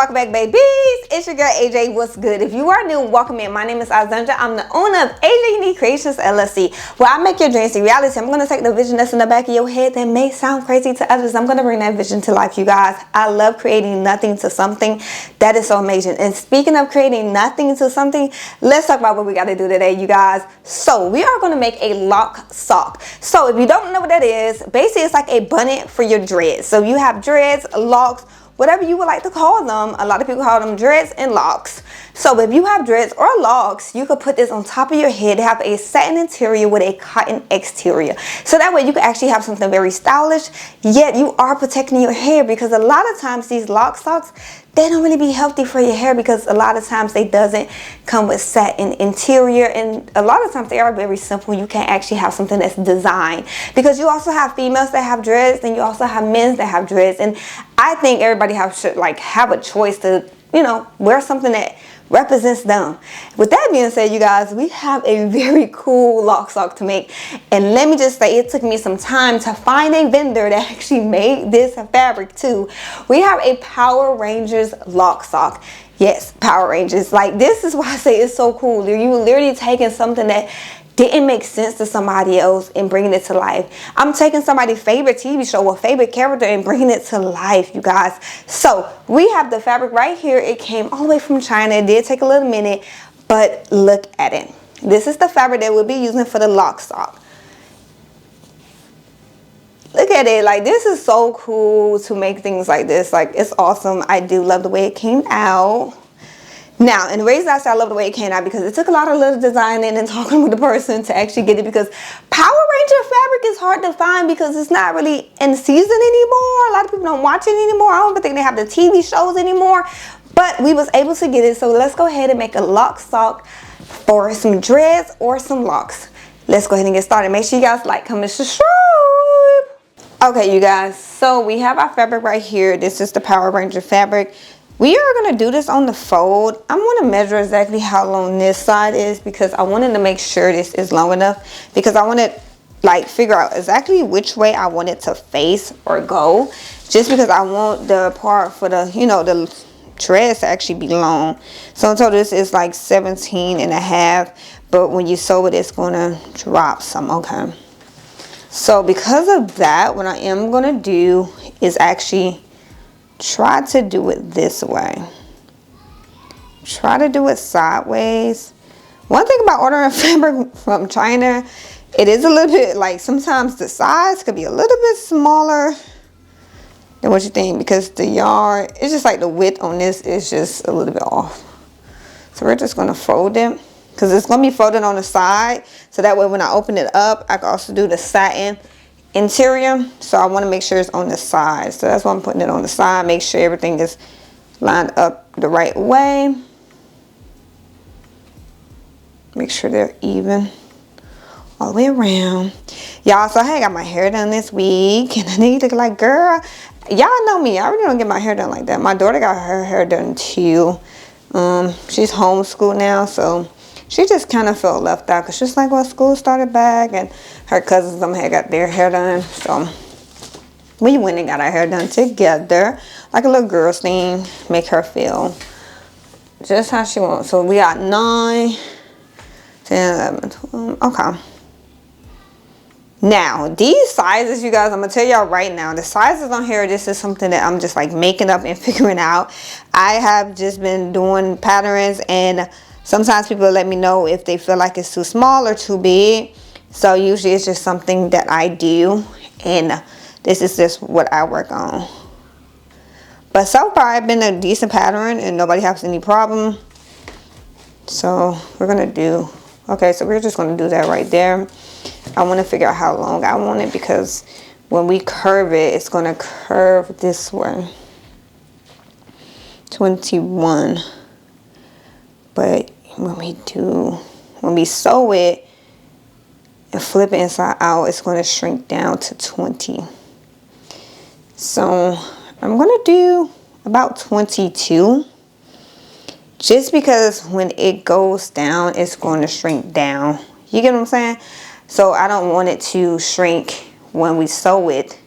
welcome back, babies. It's your girl AJ. What's good? If you are new, welcome in. My name is Alexandra. I'm the owner of AJ Unique Creations LLC, where I make your dreams a reality. I'm going to take the vision that's in the back of your head that may sound crazy to others. I'm going to bring that vision to life, you guys. I love creating nothing to something. That is so amazing. And speaking of creating nothing to something, let's talk about what we got to do today, you guys. So we are going to make a lock sock. So if you don't know what that is, basically it's like a bonnet for your dreads. So you have dreads, locks, whatever you would like to call them. A lot of people call them dreads and locks. So if you have dreads or locks, you could put this on top of your head. Have a satin interior with a cotton exterior. So that way you can actually have something very stylish, yet you are protecting your hair, because a lot of times these lock socks, they don't really be healthy for your hair, because a lot of times they doesn't come with satin interior, and a lot of times they are very simple. You can't actually have something that's designed, because you also have females that have dreads, and you also have men that have dreads, and I think everybody should have a choice to, you know, wear something that represents them. With that being said, you guys, we have a very cool lock sock to make, and let me just say, it took me some time to find a vendor that actually made this fabric too. We have a Power Rangers lock sock. Yes, Power Rangers. Like, this is why I say it's so cool. You literally taking something that didn't make sense to somebody else and bringing it to life. I'm taking somebody's favorite TV show or favorite character and bringing it to life, you guys. So we have the fabric right here. It came all the way from China. It did take a little minute, but look at it. This is the fabric that we'll be using for the lock sock. Look at it. Like, this is so cool to make things like this. Like, it's awesome. I do love the way it came out. Now, and the reason I say I love the way it came out, because it took a lot of little designing and talking with the person to actually get it, because Power Ranger fabric is hard to find because it's not really in season anymore. A lot of people don't watch it anymore. I don't even think they have the TV shows anymore, but we was able to get it. So let's go ahead and make a lock sock for some dreads or some locks. Let's go ahead and get started. Make sure you guys like, comment, subscribe. Okay, you guys, so we have our fabric right here. This is the Power Ranger fabric. We are going to do this on the fold. I'm going to measure exactly how long this side is, because I wanted to make sure this is long enough, because I want to figure out exactly which way I want it to face or go, just because I want the part for the, you know, the dreads to actually be long. So in total this is like 17.5, but when you sew it, it's going to drop some. Okay. So because of that, what I am going to do is actually try to do it this way. Try to do it sideways. One thing about ordering fabric from China, it is a little bit like, sometimes the size could be a little bit smaller than what you think, because the yarn, it's just like the width on this is just a little bit off. So we're just going to fold it, because it's going to be folded on the side, so that way when I open it up, I can also do the satin interior. So I want to make sure it's on the side, so that's why I'm putting it on the side. Make sure everything is lined up the right way. Make sure they're even all the way around, y'all. So I got my hair done this week, and I need to, like, girl, y'all know me, I really don't get my hair done like that. My daughter got her hair done too. She's homeschooled now, so she just kind of felt left out, because she's like, well, school started back, and her cousins had got their hair done. So we went and got our hair done together, like a little girl's thing, make her feel just how she wants. So we got 9, 10, 11, 12. Okay. Now, these sizes, you guys, I'm going to tell y'all right now, the sizes on here, this is something that I'm just like making up and figuring out. I have just been doing patterns, and sometimes people let me know if they feel like it's too small or too big. So usually it's just something that I do, and this is just what I work on. But so far I've been a decent pattern, and nobody has any problem. So we're going to do, okay, so we're just going to do that right there. I want to figure out how long I want it, because when we curve it, it's going to curve this way. 21. But when we sew it and flip it inside out, it's going to shrink down to 20. So I'm going to do about 22, just because when it goes down, it's going to shrink down. You get what I'm saying? So I don't want it to shrink when we sew it,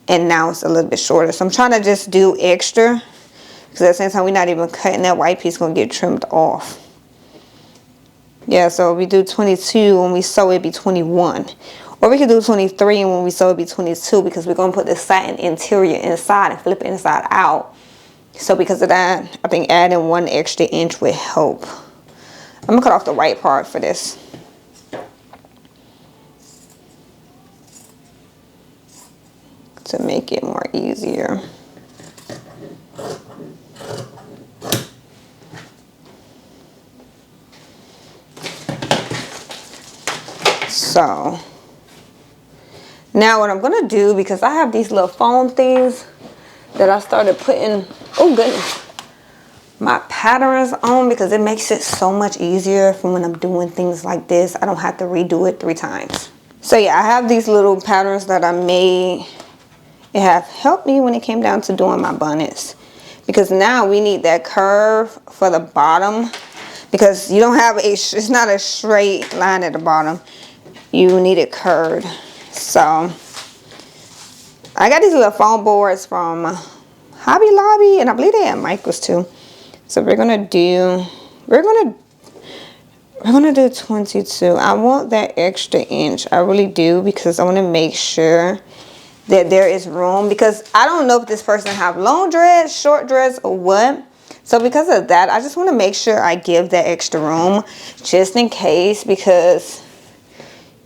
and now it's a little bit shorter. So I'm trying to just do extra because at the same time we're not even cutting, that white piece gonna get trimmed off. Yeah, so if we do 22, when we sew it'd be 21. Or we could do 23, and when we sew it'd be 22, because we're gonna put the satin interior inside and flip it inside out. So because of that, I think adding 1 extra inch would help. I'm gonna cut off the white part for this. To make it more easier. So now what I'm gonna do, because I have these little foam things that I started putting, oh goodness, my patterns on, because it makes it so much easier for when I'm doing things like this. I don't have to redo it 3 times. So yeah, I have these little patterns that I made. It have helped me when it came down to doing my bonnets, because now we need that curve for the bottom, because you don't have it's not a straight line at the bottom. You need it curved. So I got these little foam boards from Hobby Lobby, and I believe they have Michael's too. So we're gonna do 22. I want that extra inch, I really do, because I want to make sure that there is room, because I don't know if this person have long dreads, short dreads, or what. So because of that, I just want to make sure I give that extra room, just in case, because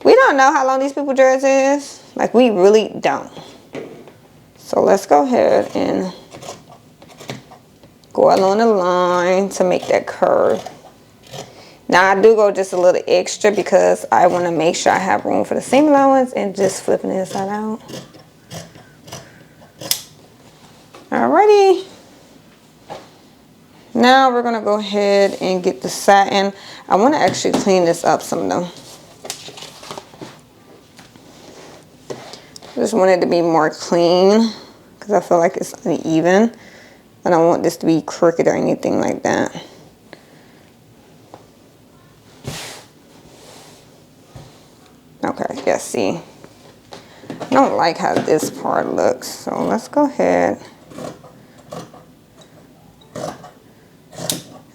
we don't know how long these people dreads is. Like, we really don't. So let's go ahead and go along the line to make that curve. Now I do go just a little extra, because I want to make sure I have room for the seam allowance, and just flipping it inside out. Alrighty. Now we're gonna go ahead and get the satin. I want to actually clean this up some though. I just want it to be more clean, because I feel like it's uneven. I don't want this to be crooked or anything like that. Okay, yeah, see. I don't like how this part looks, so let's go ahead.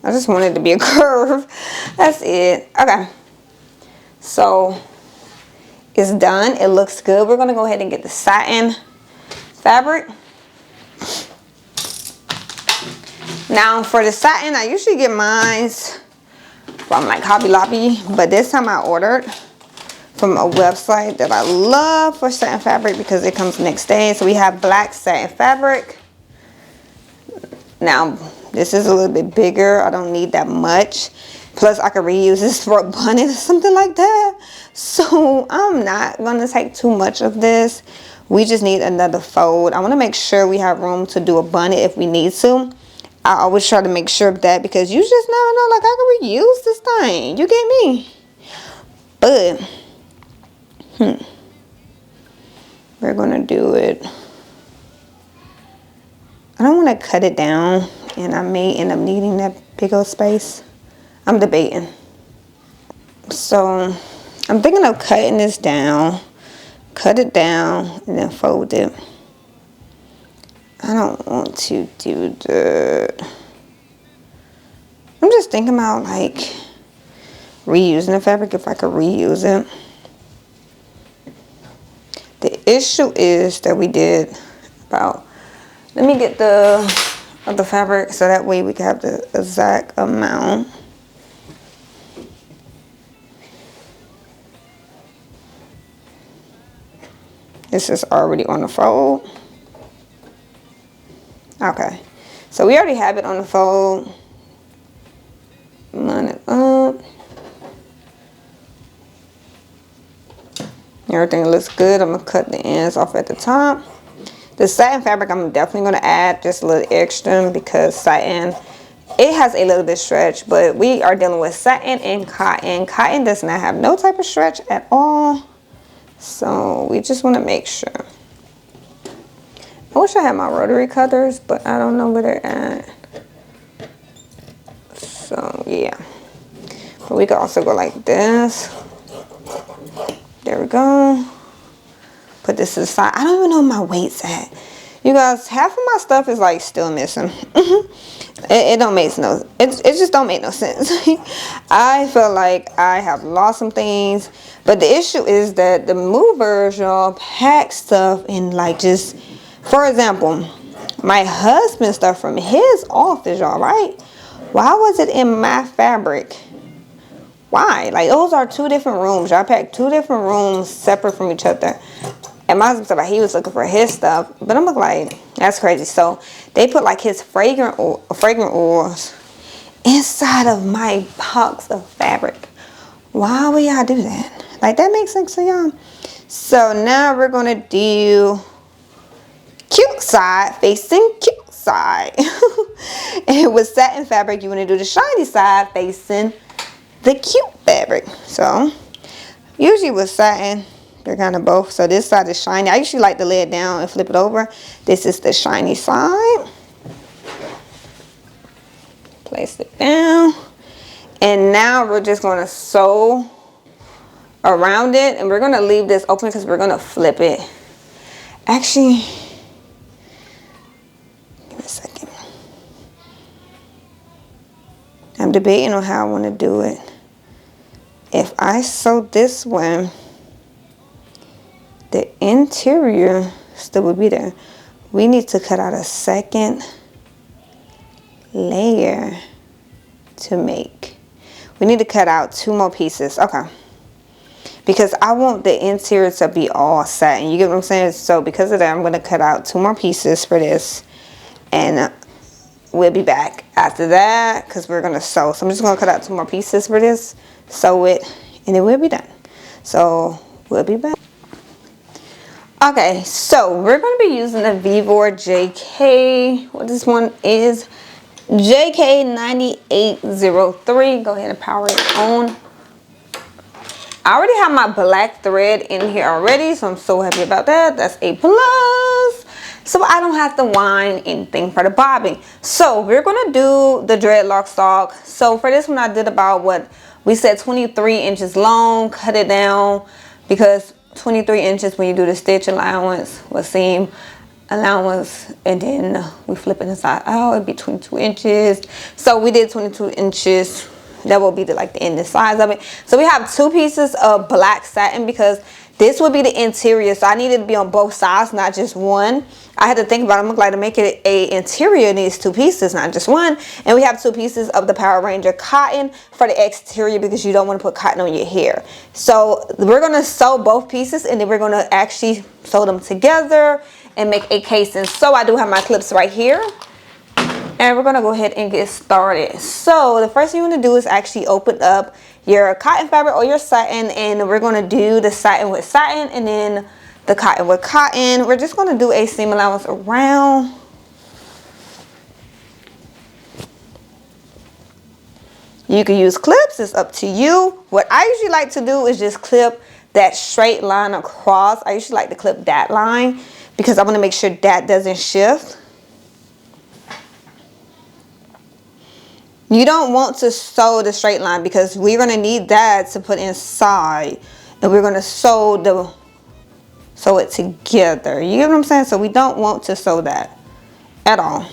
I just want it to be a curve. That's it. Okay. So it's done. It looks good. We're going to go ahead and get the satin fabric. Now for the satin, I usually get mine from like Hobby Lobby, but this time I ordered from a website that I love for satin fabric, because it comes next day. So we have black satin fabric. Now this is a little bit bigger. I don't need that much. Plus I could reuse this for a bonnet or something like that. So I'm not gonna take too much of this. We just need another fold. I want to make sure we have room to do a bonnet if we need to. I always try to make sure of that, because you just never know, like, I can reuse this thing. You get me? But we're gonna do it. I don't want to cut it down, and I may end up needing that big old space. I'm debating. So I'm thinking of cutting this down, cut it down, and then fold it. I don't want to do that. I'm just thinking about like reusing the fabric, if I could reuse it. The issue is that we did about, let me get the fabric so that way we can have the exact amount. This is already on the fold. Okay, so we already have it on the fold. Line it up. Everything looks good. I'm gonna cut the ends off at the top. The satin fabric, I'm definitely gonna add just a little extra, because satin, it has a little bit stretch, but we are dealing with satin and cotton. Cotton does not have no type of stretch at all. So we just want to make sure. I wish I had my rotary cutters, but I don't know where they're at. So yeah, but we can also go like this. There we go. Put this to the side. I don't even know where my weight's at. You guys, half of my stuff is like still missing. It don't make no, it just don't make no sense. I feel like I have lost some things, but the issue is that the movers, y'all, pack stuff in like just, for example, my husband's stuff from his office, y'all, right? Why was it in my fabric? Why? Like, those are two different rooms. Y'all packed two different rooms separate from each other. And my husband said like he was looking for his stuff, but I'm like, that's crazy. So they put like his fragrant oils inside of my box of fabric. Why would y'all do that? Like, that makes sense to y'all? So now we're gonna do cute side facing cute side. And with satin fabric, you want to do the shiny side facing the cute fabric. So usually with satin, they're kind of both. So this side is shiny. I usually like to lay it down and flip it over. This is the shiny side. Place it down. And now we're just going to sew around it. And we're going to leave this open because we're going to flip it. Actually, give me a second. I'm debating on how I want to do it. If I sew this one, the interior still would be there. We need to cut out a second layer to make. We need to cut out 2 more pieces. Okay. Because I want the interior to be all satin. You get what I'm saying? So because of that, I'm going to cut out 2 more pieces for this. And we'll be back after that because we're going to sew. So I'm just going to cut out 2 more pieces for this. Sew it. And then we'll be done. So we'll be back. Okay, so we're going to be using the Vevor JK. What this one is, JK9803. Go ahead and power it on. I already have my black thread in here already, so I'm so happy about that. That's a plus. So I don't have to wind anything for the bobbing. So we're going to do the dreadlock sock. So for this one, I did about what we said, 23 inches long. Cut it down because 23 inches when you do the stitch allowance or seam allowance, and then we flip it inside out, it'd be 22 inches. So we did 22 inches. That will be the end size of it. So we have 2 pieces of black satin because this would be the interior. So I needed to be on both sides, not just one. I had to think about it. I'm like, to make it a interior, it needs 2 pieces, not just one. And we have 2 pieces of the Power Ranger cotton for the exterior because you don't want to put cotton on your hair. So we're going to sew both pieces and then we're going to actually sew them together and make a casing. So I do have my clips right here. And we're going to go ahead and get started. So the first thing you want to do is actually open up your cotton fabric or your satin. And we're going to do the satin with satin and then the cotton with cotton. We're just going to do a seam allowance around. You can use clips. It's up to you. What I usually like to do is just clip that straight line across. I usually like to clip that line because I want to make sure that doesn't shift. You don't want to sew the straight line because we're going to need that to put inside. And we're going to sew it together. You get what I'm saying? So we don't want to sew that at all.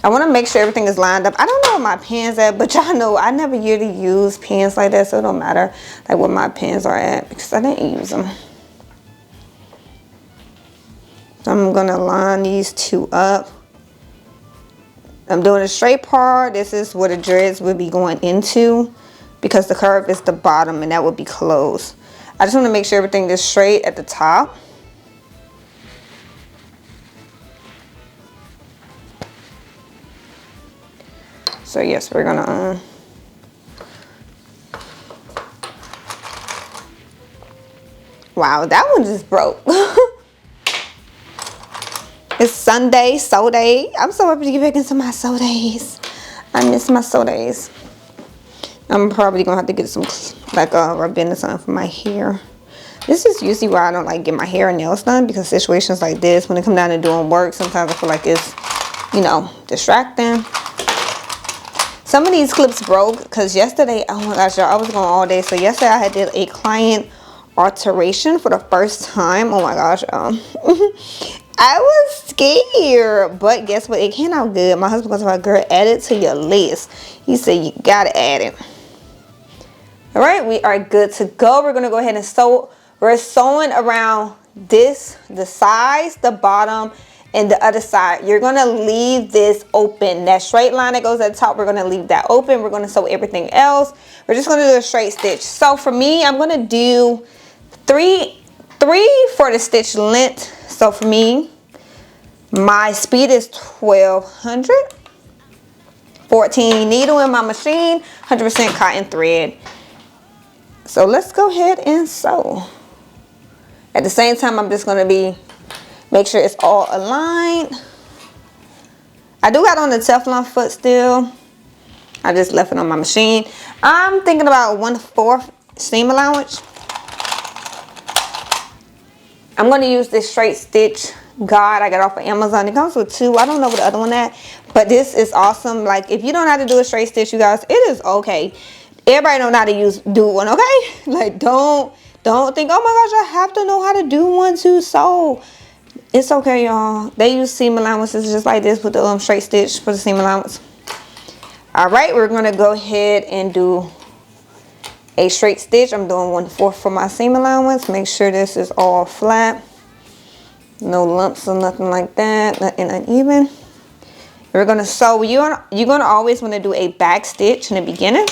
I want to make sure everything is lined up. I don't know where my pins at, but y'all know I never really use pins like that. So it don't matter like where my pins are at because I didn't use them. So I'm going to line these 2 up. I'm doing a straight part. This is where the dreads will be going into because the curve is the bottom and that will be closed. I just want to make sure everything is straight at the top. So yes, we're gonna wow, that one just broke. It's Sunday, sew day. I'm so happy to get back into my sew days. I miss my sew days. I'm probably gonna have to get some like a ribbon or something for my hair. This is usually why I don't like get my hair and nails done because situations like this, when it come down to doing work, sometimes I feel like it's, you know, distracting. Some of these clips broke because yesterday, oh my gosh, y'all, I was going all day. So yesterday I had did a client alteration for the first time. Oh my gosh, I was scared, but guess what? It came out good. My husband goes, girl, add it to your list. He said you gotta add it. All right, we are good to go. We're gonna go ahead and sew. We're sewing around this, the sides, the bottom, and the other side. You're gonna leave this open. That straight line that goes at the top, we're gonna leave that open. We're gonna sew everything else. We're just gonna do a straight stitch. So for me, I'm gonna do three for the stitch length. So for me, my speed is 1200. 14 needle in my machine, 100% cotton thread. So let's go ahead and sew. At the same time, I'm just gonna make sure it's all aligned. I do got on the Teflon foot still. I just left it on my machine. I'm thinking about 1/4 seam allowance. I'm gonna use this straight stitch guard I got off of Amazon. It comes with 2. I don't know what the other one at, but this is awesome. Like, if you don't know how to do a straight stitch, you guys, it is okay. Everybody don't know how to do one, okay? Like, don't think, oh my gosh, I have to know how to do one to sew. It's okay, y'all. They use seam allowances just like this with the straight stitch for the seam allowance. All right, we're gonna go ahead and do a straight stitch. I'm doing 1/4 for my seam allowance. Make sure this is all flat. No lumps or nothing like that, nothing uneven. We're gonna sew. You're gonna always want to do a back stitch in the beginning,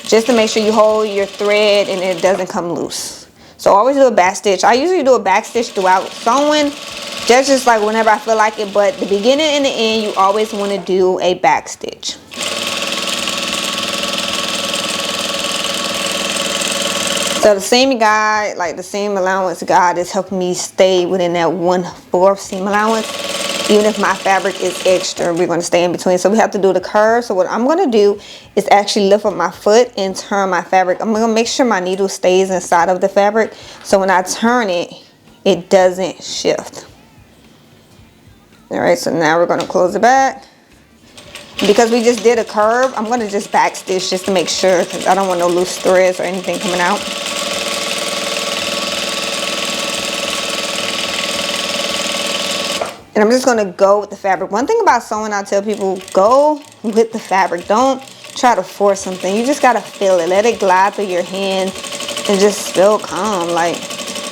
just to make sure you hold your thread and it doesn't come loose. So always do a back stitch. I usually do a back stitch throughout sewing, just like whenever I feel like it, but the beginning and the end, you always want to do a back stitch. So the seam guide, like the seam allowance guide, is helping me stay within that 1/4 seam allowance. Even if my fabric is extra, we're going to stay in between. So we have to do the curve. So what I'm going to do is actually lift up my foot and turn my fabric. I'm going to make sure my needle stays inside of the fabric, so when I turn it, it doesn't shift. All right, so now we're going to close it back. Because we just did a curve, I'm going to just back stitch just to make sure, because I don't want no loose threads or anything coming out. And I'm just going to go with the fabric. One thing about sewing, I tell people, go with the fabric. Don't try to force something. You just got to feel it. Let it glide through your hand and just feel calm. Like,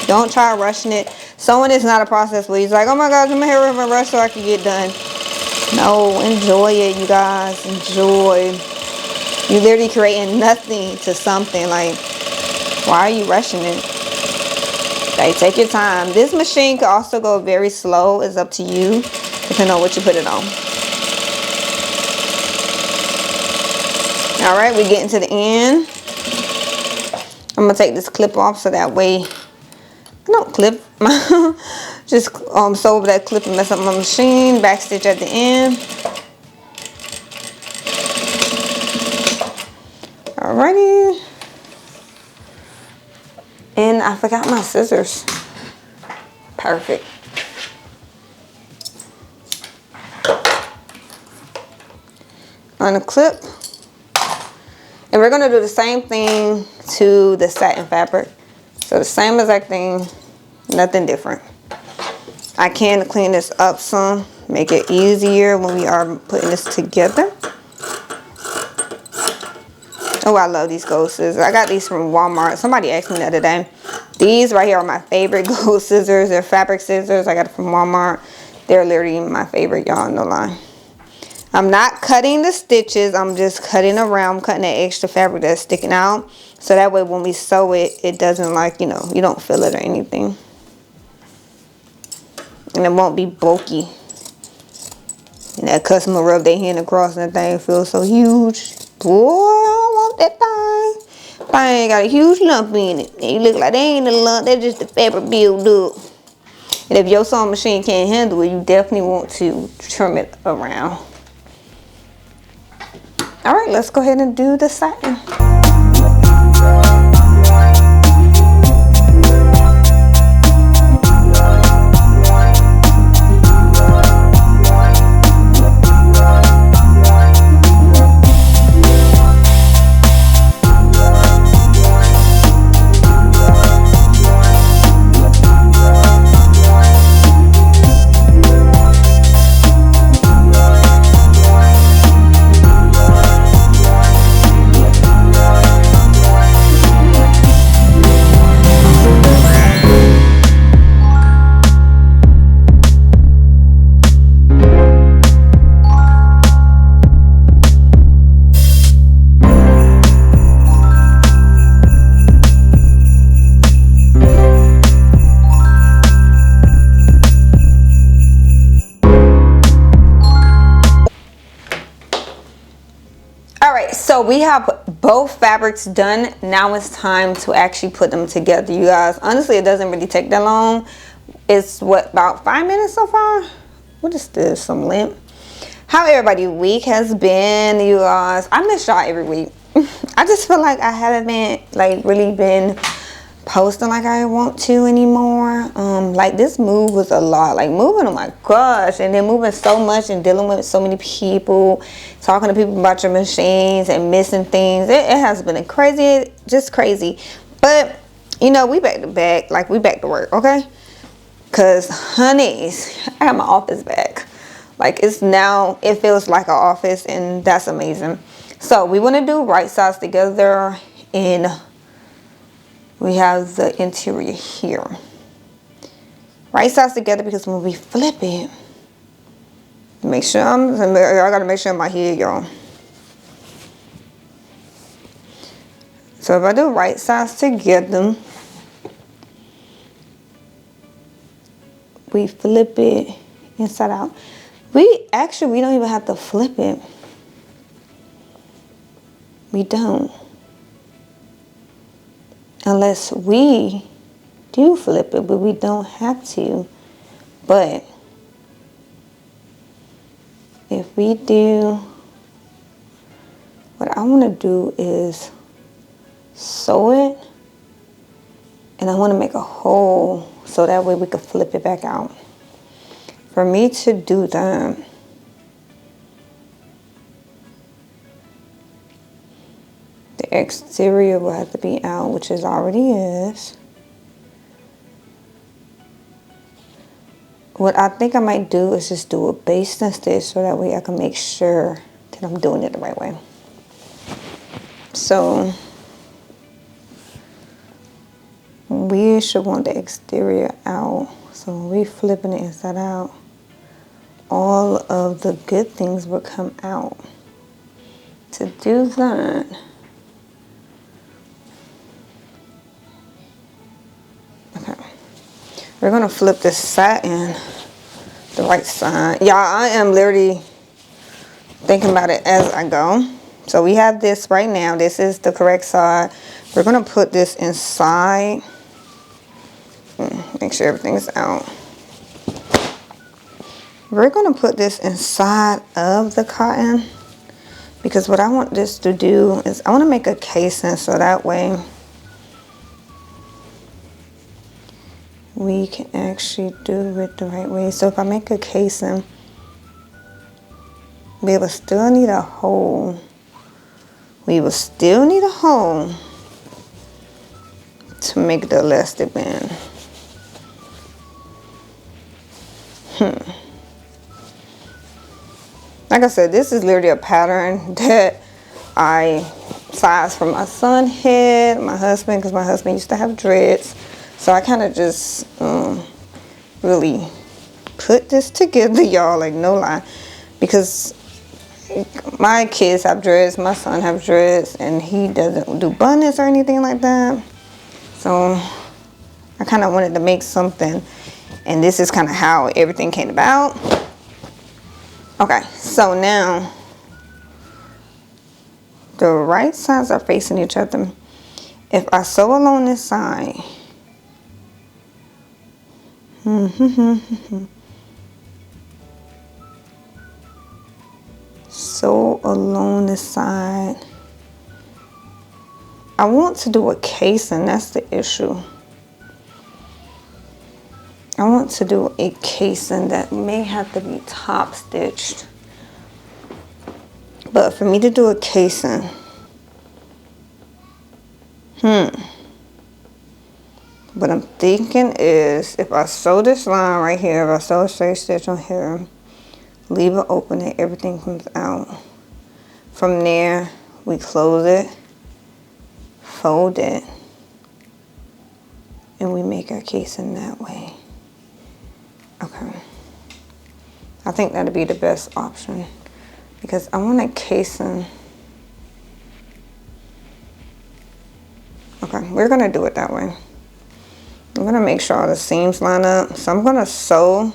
don't try rushing it. Sewing is not a process where you're like, oh my gosh, I'm here with a rush so I can get done. No, enjoy it, you guys. Enjoy. You're literally creating nothing to something. Like, why are you rushing it? Like, take your time. This machine could also go very slow. It's up to you, depending on what you put it on. All right, we're getting to the end. I'm gonna take this clip off so that way I don't clip my just sew over that clip and mess up my machine. Back stitch at the end. Alrighty. And I forgot my scissors. Perfect. Unclip. And we're gonna do the same thing to the satin fabric. So the same exact thing, nothing different. I can clean this up some, make it easier when we are putting this together. Oh, I love these gold scissors. I got these from Walmart. Somebody asked me the other day. These right here are my favorite gold scissors. They're fabric scissors. I got it from Walmart. They're literally my favorite, y'all, no lie. I'm not cutting the stitches. I'm just cutting around. I'm cutting that extra fabric that's sticking out. So that way when we sew it, it doesn't, like, you know, you don't feel it or anything. And it won't be bulky. And that customer rub their hand across and that thing feels so huge. Boy, I want that thing. Thing got a huge lump in it. And you look like they ain't a lump. They're just the fabric build up. And if your sewing machine can't handle it, you definitely want to trim it around. All right, let's go ahead and do the satin. So we have both fabrics done. Now it's time to actually put them together, you guys. Honestly, it doesn't really take that long. It's what, about 5 minutes so far? What is this, some lint? How everybody's week has been, you guys. I miss y'all every week. I just feel like I haven't been, like, really been posting like I want to anymore. Like, this move was a lot, like moving, oh my gosh, and then moving so much and dealing with so many people, talking to people about your machines and missing things. It has been a crazy, just crazy. But you know, we back to back, like we back to work, okay? Because honeys, I have my office back. Like, it's now, it feels like an office, and that's amazing. So we want to do right sides together, and we have the interior here. Right sides together, because when we flip it, make sure I gotta make sure I'm here, y'all. So if I do right sides together, we flip it inside out. We don't even have to flip it. We don't. Unless we do flip it, but we don't have to. But if we do, what I want to do is sew it, and I want to make a hole so that way we can flip it back out. For me to do that, the exterior will have to be out, which it already is. What I think I might do is just do a basting stitch so that way I can make sure that I'm doing it the right way. So we should want the exterior out. So when we flipping it inside out, all of the good things will come out. To do that, okay, we're gonna flip this satin the right side. Y'all, I am literally thinking about it as I go. So we have this right now. This is the correct side. We're gonna put this inside. Make sure everything's out. We're gonna put this inside of the cotton, because what I want this to do is I want to make a casing so that way we can actually do it the right way. So if I make a casing, we will still need a hole. We will still need a hole to make the elastic band. Like I said, this is literally a pattern that I sized for my son's head, my husband, because my husband used to have dreads. So I kind of just really put this together, y'all, like no lie. Because my kids have dreads, my son have dreads, and he doesn't do bunnies or anything like that. So I kind of wanted to make something, and this is kind of how everything came about. Okay, so now the right sides are facing each other. If I sew along this side, sew along the side. I want to do a casing, that's the issue. I want to do a casing that may have to be top stitched. But for me to do a casing, what I'm thinking is if I sew this line right here, if I sew a straight stitch on here, leave it open and everything comes out. From there, we close it, fold it, and we make our casing that way. Okay, I think that'd be the best option, because I want a casing. Okay, we're gonna do it that way. I'm gonna make sure all the seams line up. So I'm gonna sew.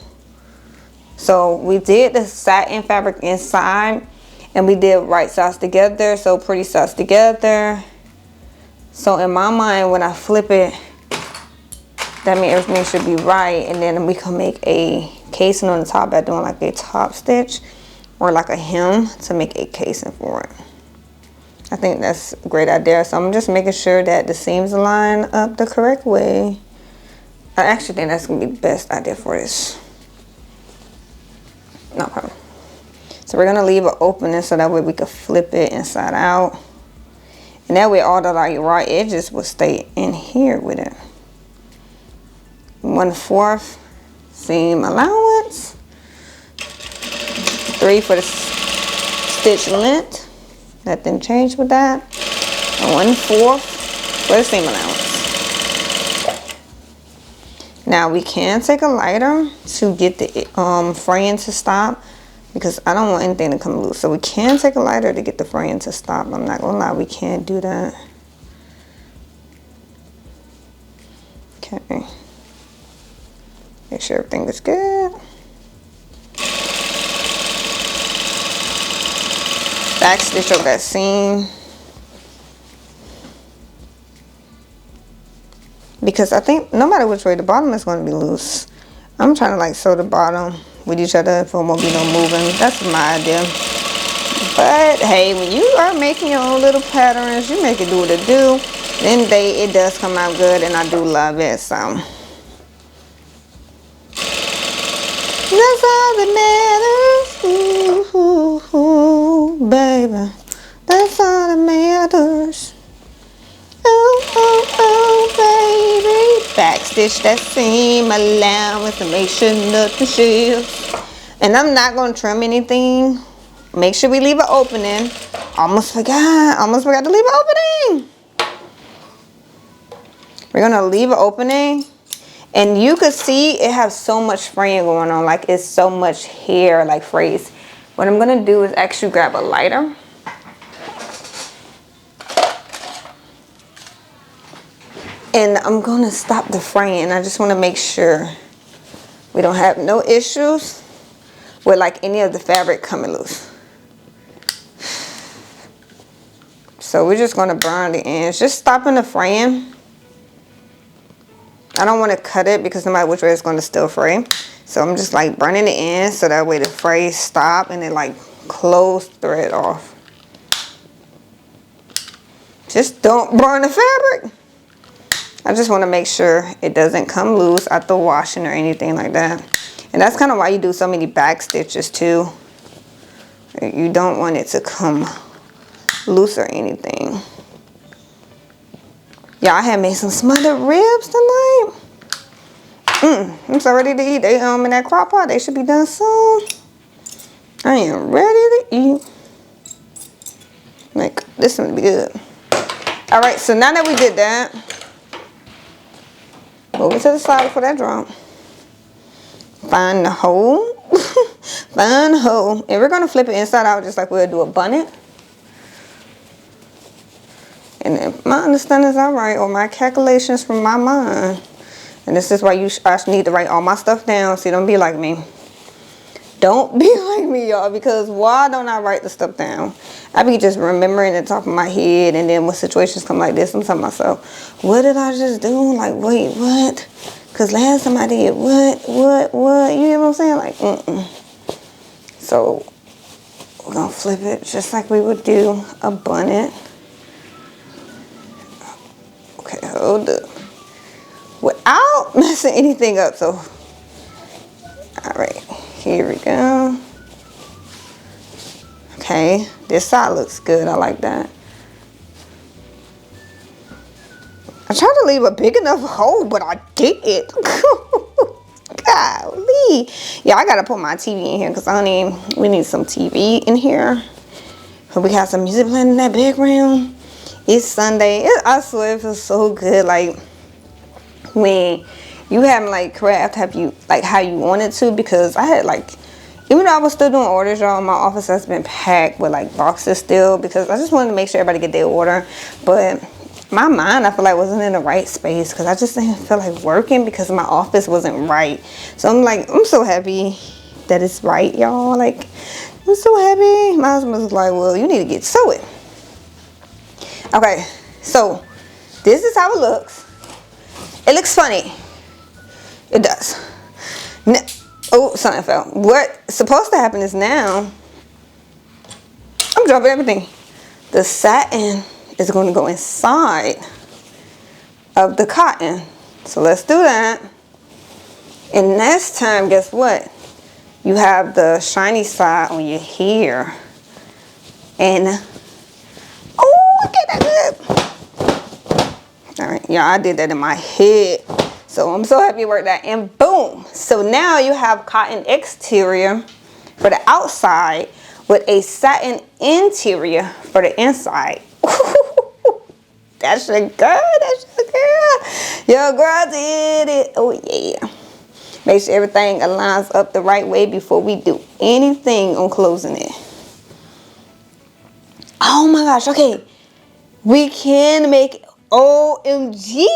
So we did the satin fabric inside, and And we did right sides together, so pretty sides together. So in my mind, when I flip it, that means everything should be right. And then we can make a casing on the top by doing like a top stitch or like a hem to make a casing for it. I think that's a great idea. So I'm just making sure that the seams line up the correct way. I actually think that's gonna be the best idea for this. No problem. So we're gonna leave an opening so that way we can flip it inside out. And that way all the like raw edges will stay in here with it. 1/4 seam allowance. 3 for the stitch length. Nothing changed with that. And 1/4 for the seam allowance. Now we can take a lighter to get the fraying to stop, because I don't want anything to come loose. So we can take a lighter to get the fraying to stop. I'm not gonna lie, we can't do that. Okay. Make sure everything is good. Back stitch over that seam. Because I think no matter which way, the bottom is going to be loose. I'm trying to like sew the bottom with each other if there won't be no moving. That's my idea. But hey, when you are making your own little patterns, you make it do what it do. Then it does come out good, and I do love it. So that's all that matters. Ooh, baby, that's all that matters. Oh, baby. Backstitch that seam allowance to make sure nothing shifts. And I'm not going to trim anything. Make sure we leave an opening. Almost forgot to leave an opening. We're going to leave an opening. And you could see it has so much fraying going on. Like it's so much hair, like frays. What I'm going to do is actually grab a lighter. And I'm going to stop the fraying. I just want to make sure we don't have no issues with like any of the fabric coming loose. So we're just going to burn the ends, just stopping the fraying. I don't want to cut it because no matter which way it's going to still fray. So I'm just like burning the ends so that way the frays stop and it like close thread off. Just don't burn the fabric. I just want to make sure it doesn't come loose after washing or anything like that. And that's kind of why you do so many back stitches too. You don't want it to come loose or anything. Yeah, I had made some smothered ribs tonight. I'm so ready to eat. They in that crock pot. They should be done soon. I am ready to eat. Like, this one be good. All right, so now that we did that, move it to the side for that drum. Find the hole. Find the hole. And we're going to flip it inside out just like we'll do a bonnet. And if my understanding is all right, or my calculations from my mind, and this is why I need to write all my stuff down, so you don't be like me. Don't be like me, y'all, because why don't I write the stuff down? I be just remembering at the top of my head, and then when situations come like this, I'm telling myself, what did I just do? Like, wait, what? Because last time I did what? You know what I'm saying? Like, So, we're going to flip it just like we would do a bonnet. Okay, hold up. Without messing anything up, so. All right, here we go. Okay, this side looks good. I like that. I tried to leave a big enough hole, but I didn't. Golly. Yeah, I gotta put my TV in here because we need some TV in here. But we got some music playing in that background. It's Sunday. I swear it feels so good. Like when you haven't like craft how you want it to, because I had like, even though I was still doing orders, y'all, my office has been packed with like boxes still because I just wanted to make sure everybody get their order. But my mind, I feel like, wasn't in the right space because I just didn't feel like working because my office wasn't right. So I'm like, I'm so happy that it's right, y'all. Like, I'm so happy. My husband was like, well, you need to get to it. Okay, so this is how it looks. It looks funny. It does. Now, oh, something fell. What's supposed to happen is now, I'm dropping everything. The satin is going to go inside of the cotton. So let's do that. And next time, guess what? You have the shiny side on your hair. And, oh, look at that good. All right, yeah, I did that in my head. So I'm so happy it worked out. And boom. So now you have cotton exterior for the outside with a satin interior for the inside. That's your girl. That's your girl. Your girl did it. Oh, yeah. Make sure everything aligns up the right way before we do anything on closing it. Oh, my gosh. Okay. We can make... OMG.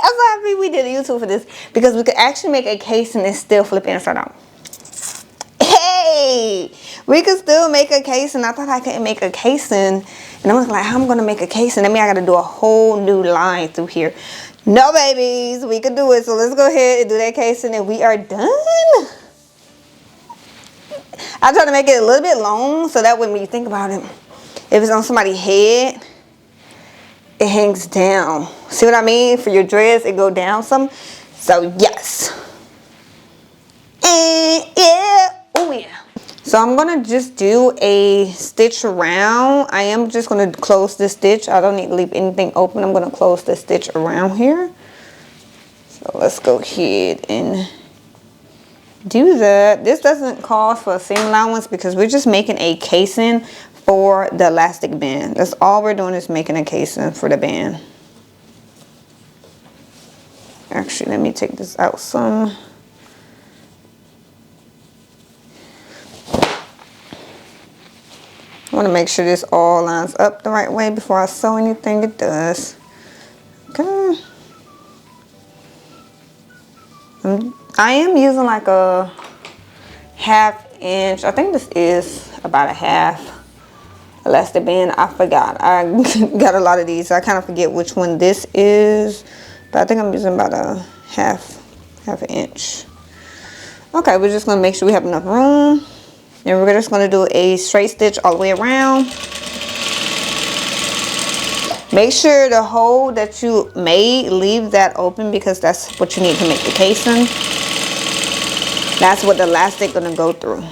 I'm so happy we did a YouTube for this. Because we could actually make a case and then still flip it inside out. Hey, we could still make a casing. I thought I couldn't make a casing, and I was like, how am I gonna make a casing? That means I gotta do a whole new line through here. No, babies, we could do it. So let's go ahead and do that casing, and we are done. I try to make it a little bit long, so that way when you think about it, if it's on somebody's head, it hangs down. See what I mean? For your dress, it go down some. So yes. And yeah. Oh yeah. So I'm gonna just do a stitch around. I am just gonna close this stitch. I don't need to leave anything open. I'm gonna close the stitch around here. So let's go ahead and do that. This doesn't call for a seam allowance because we're just making a casing for the elastic band. That's all we're doing is making a casing for the band. Actually, let me take this out some. I want to make sure this all lines up the right way before I sew anything. It does. Okay. I am using like a 1/2 inch. I think this is about a 1/2 elastic band. I forgot. I got a lot of these. I kind of forget which one this is. But I think I'm using about a half an inch. Okay, we're just going to make sure we have enough room. And we're just going to do a straight stitch all the way around. Make sure the hole that you made, leave that open because that's what you need to make the casing. That's what the elastic is going to go through.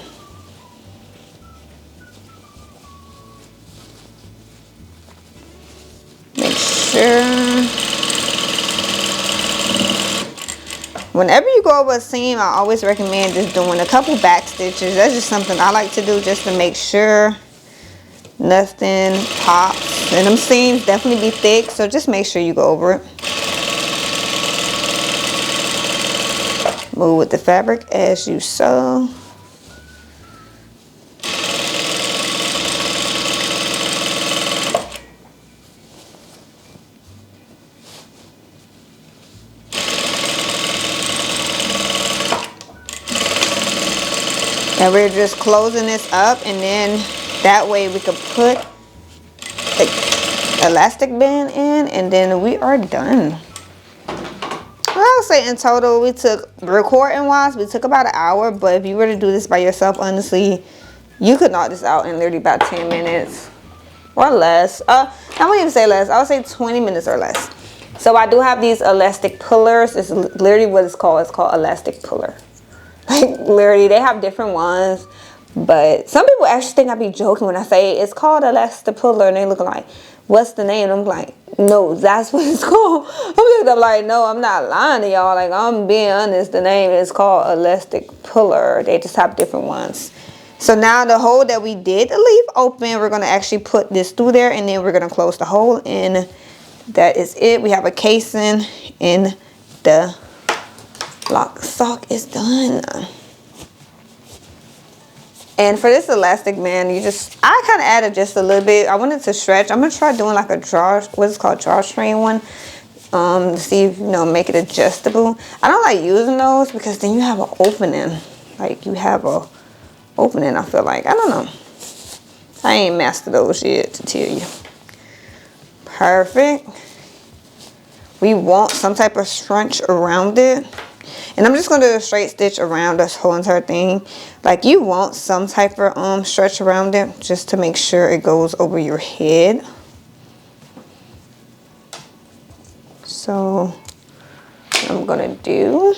Make sure. Whenever you go over a seam, I always recommend just doing a couple back stitches. That's just something I like to do just to make sure nothing pops. And them seams definitely be thick, so just make sure you go over it. Move with the fabric as you sew. And we're just closing this up, and then that way we could put the elastic band in, and then we are done. Well, I would say in total we took, recording wise, we took about an hour, but if you were to do this by yourself, honestly, you could knock this out in literally about 10 minutes or less. I wouldn't even say less. I would say 20 minutes or less. So I do have these elastic pullers. It's literally what it's called. It's called elastic puller. Like literally, they have different ones, but some people actually think I be joking when I say it's called elastic puller, and they look like, what's the name? And I'm like, no, that's what it's called. I'm like, no, I'm not lying to y'all. Like, I'm being honest. The name is called elastic puller. They just have different ones. So now the hole that we did leave open, we're gonna actually put this through there, and then we're gonna close the hole, and that is it. We have a casing, and the sock is done. And for this elastic band, I kind of added just a little bit. I wanted to stretch. I'm gonna try doing like a what's called drawstring one, to see if, make it adjustable. I don't like using those because then you have an opening. Like you have a opening, I feel like. I don't know. I ain't mastered those yet to tell you. Perfect. We want some type of scrunch around it. And I'm just going to do a straight stitch around this whole entire thing. Like, you want some type of stretch around it just to make sure it goes over your head. So what I'm going to do,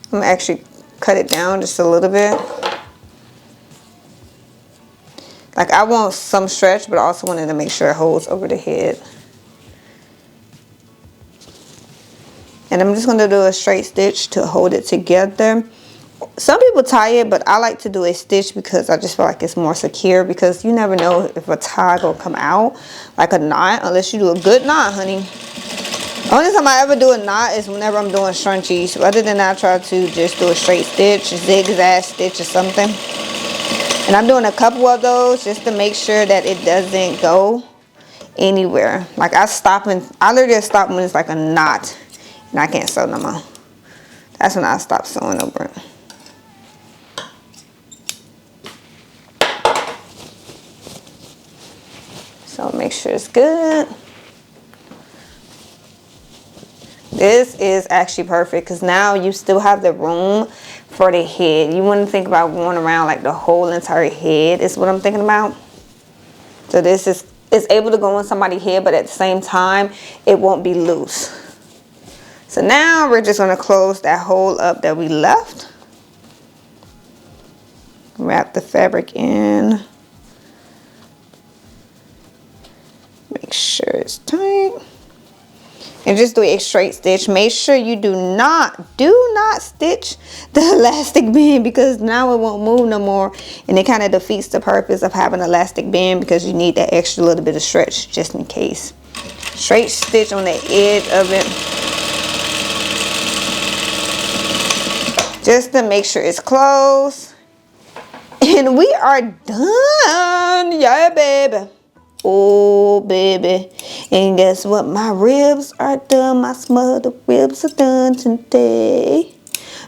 I'm going to actually cut it down just a little bit. Like, I want some stretch, but I also wanted to make sure it holds over the head. And I'm just going to do a straight stitch to hold it together. Some people tie it, but I like to do a stitch because I just feel like it's more secure, because you never know if a tie will come out like a knot unless you do a good knot, honey. Only time I ever do a knot is whenever I'm doing scrunchies. Other than that, I try to just do a straight stitch, zigzag stitch or something. And I'm doing a couple of those just to make sure that it doesn't go anywhere. Like, I literally stop when it's like a knot and I can't sew no more. That's when I stop sewing over it. So make sure it's good. This is actually perfect because now you still have the room for the head. You wouldn't think about going around like the whole entire head is what I'm thinking about. So this is able to go on somebody's head, but at the same time, it won't be loose. So now we're just going to close that hole up that we left. Wrap the fabric in. Make sure it's tight. And just do a straight stitch. Make sure you do not stitch the elastic band, because now it won't move no more, and it kind of defeats the purpose of having an elastic band, because you need that extra little bit of stretch just in case. Straight stitch on the edge of it, just to make sure it's closed. And we are done. Yeah, baby. Oh, baby. And guess what? My ribs are done. My smothered ribs are done today.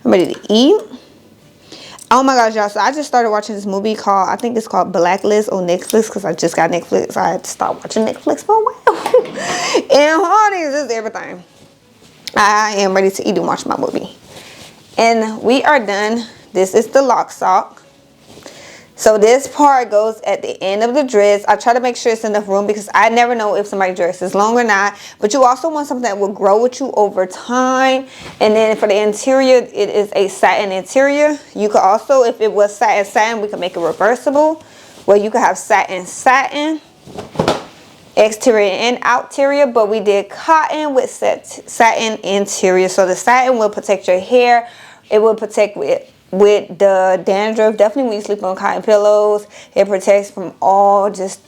I'm ready to eat. Oh my gosh, y'all. So I just started watching this movie called, I think it's called Blacklist on Netflix, because I just got Netflix. I had to stop watching Netflix for a while. And honey, this is everything. I am ready to eat and watch my movie. And we are done. This is the lock sock. So this part goes at the end of the dress. I try to make sure it's enough room, because I never know if somebody's dress is long or not. But you also want something that will grow with you over time. And then for the interior, it is a satin interior. You could also, if it was satin, we could make it reversible, where you could have satin, exterior and outerior. But we did cotton with satin interior. So the satin will protect your hair. It will protect with the dandruff. Definitely when you sleep on cotton pillows, it protects from all, just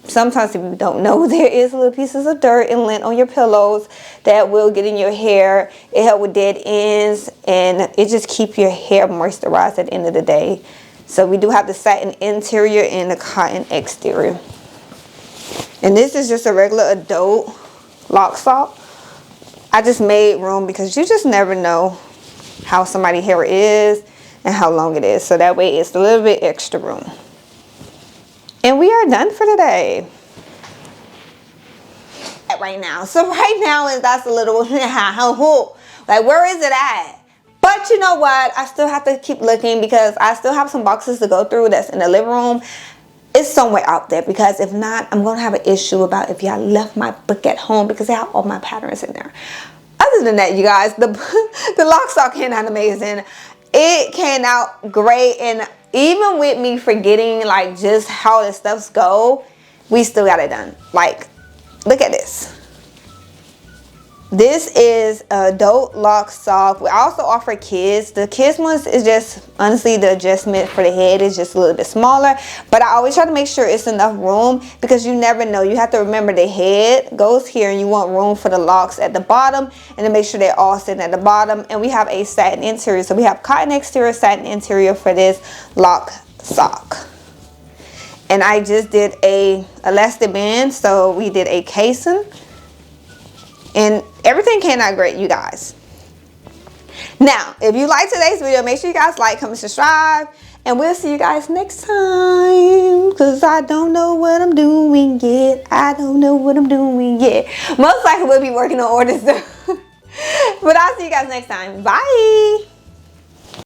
sometimes if you don't know, there is little pieces of dirt and lint on your pillows that will get in your hair. It helps with dead ends, and it just keeps your hair moisturized at the end of the day. So we do have the satin interior and the cotton exterior. And this is just a regular adult lock sock. I just made room because you just never know how somebody's hair is and how long it is. So that way it's a little bit extra room. And we are done for today. Right now. So right now is that's a little like, where is it at? But you know what? I still have to keep looking, because I still have some boxes to go through that's in the living room. It's somewhere out there, because if not, I'm going to have an issue about if y'all left my book at home, because I have all my patterns in there. Other than that, you guys, the lock sock came out amazing. It came out great, and even with me forgetting like just how the stuffs go, we still got it done. Like, look at this. This is adult lock sock. We also offer kids. The kids ones is just, honestly, the adjustment for the head is just a little bit smaller. But I always try to make sure it's enough room, because you never know. You have to remember the head goes here, and you want room for the locks at the bottom, and to make sure they're all sitting at the bottom. And we have a satin interior. So we have cotton exterior, satin interior for this lock sock. And I just did a elastic band. So we did a casing. And everything came out great, you guys. Now, if you like today's video, make sure you guys like, comment, subscribe. And we'll see you guys next time. Because I don't know what I'm doing yet. I don't know what I'm doing yet. Most likely we'll be working on orders though. But I'll see you guys next time. Bye.